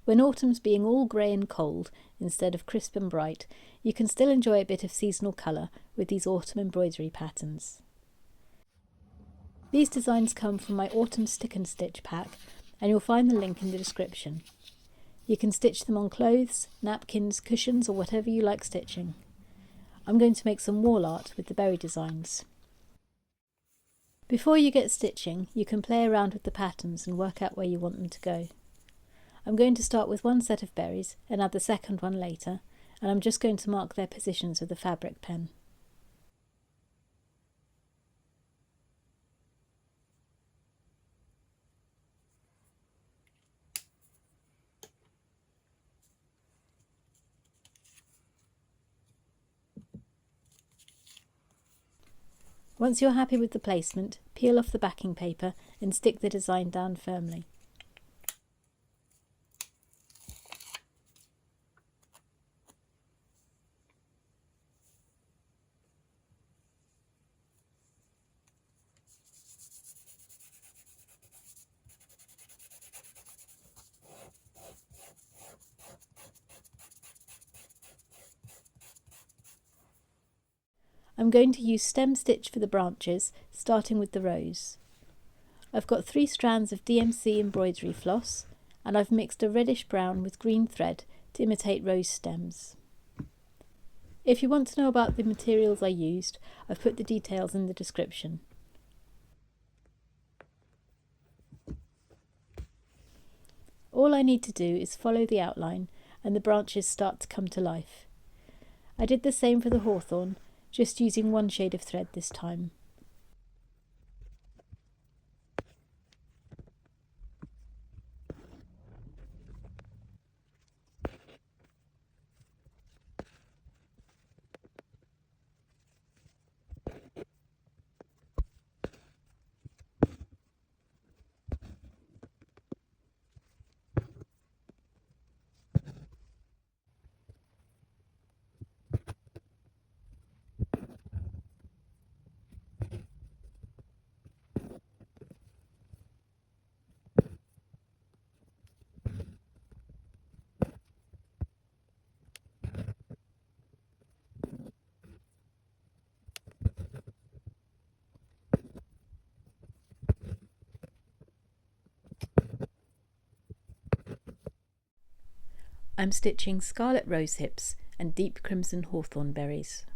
When autumn's being all grey and cold instead of crisp and bright, you can still enjoy a bit of seasonal colour with these autumn embroidery patterns. These designs come from my autumn stick and stitch pack, and you'll find the link in the description. You can stitch them on clothes, napkins, cushions, or whatever you like stitching. I'm going to make some wall art with the berry designs. Before you get stitching, you can play around with the patterns and work out where you want them to go. I'm going to start with one set of berries and add the second one later, and I'm just going to mark their positions with a fabric pen. Once you're happy with the placement, peel off the backing paper and stick the design down firmly. I'm going to use stem stitch for the branches, starting with the rose. I've got 3 strands of DMC embroidery floss, and I've mixed a reddish brown with green thread to imitate rose stems. If you want to know about the materials I used, I've put the details in the description. All I need to do is follow the outline and the branches start to come to life. I did the same for the hawthorn, just using one shade of thread this time. I'm stitching scarlet rose hips and deep crimson hawthorn berries.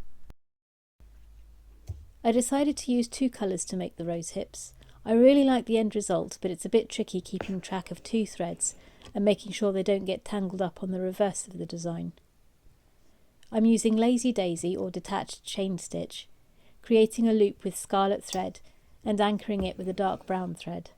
I decided to use 2 colours to make the rose hips. I really like the end result, but it's a bit tricky keeping track of 2 threads and making sure they don't get tangled up on the reverse of the design. I'm using lazy daisy or detached chain stitch, creating a loop with scarlet thread and anchoring it with a dark brown thread.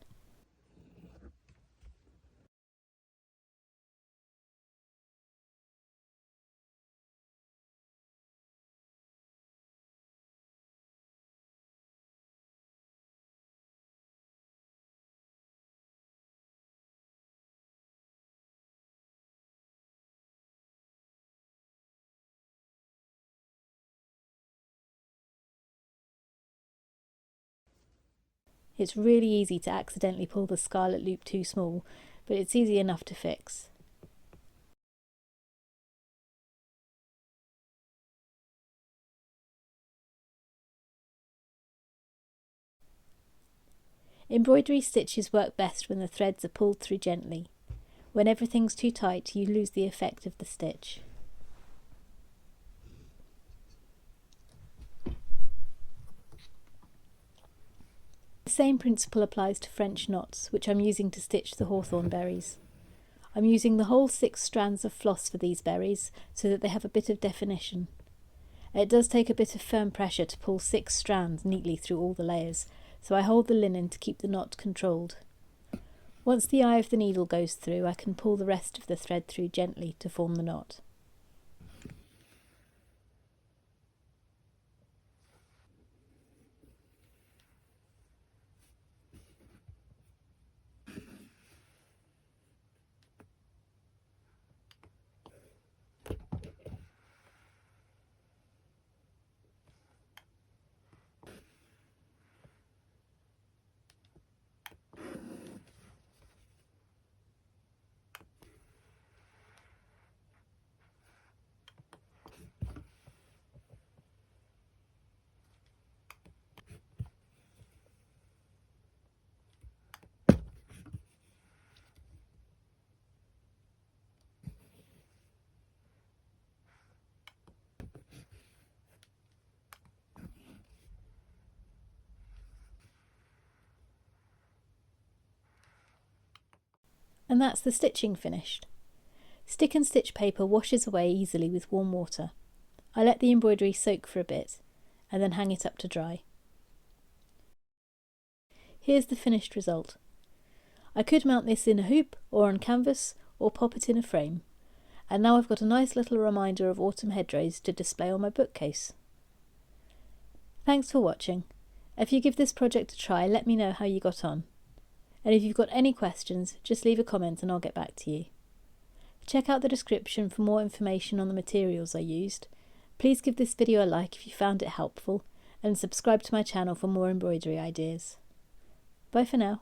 It's really easy to accidentally pull the scarlet loop too small, but it's easy enough to fix. Embroidery stitches work best when the threads are pulled through gently. When everything's too tight, you lose the effect of the stitch. The same principle applies to French knots, which I'm using to stitch the hawthorn berries. I'm using the whole 6 strands of floss for these berries so that they have a bit of definition. It does take a bit of firm pressure to pull 6 strands neatly through all the layers, so I hold the linen to keep the knot controlled. Once the eye of the needle goes through, I can pull the rest of the thread through gently to form the knot. And that's the stitching finished. Stick and stitch paper washes away easily with warm water. I let the embroidery soak for a bit and then hang it up to dry. Here's the finished result. I could mount this in a hoop or on canvas or pop it in a frame. And now I've got a nice little reminder of autumn hedgerows to display on my bookcase. Thanks for watching. If you give this project a try, let me know how you got on. And if you've got any questions, just leave a comment and I'll get back to you. Check out the description for more information on the materials I used. Please give this video a like if you found it helpful, and subscribe to my channel for more embroidery ideas. Bye for now.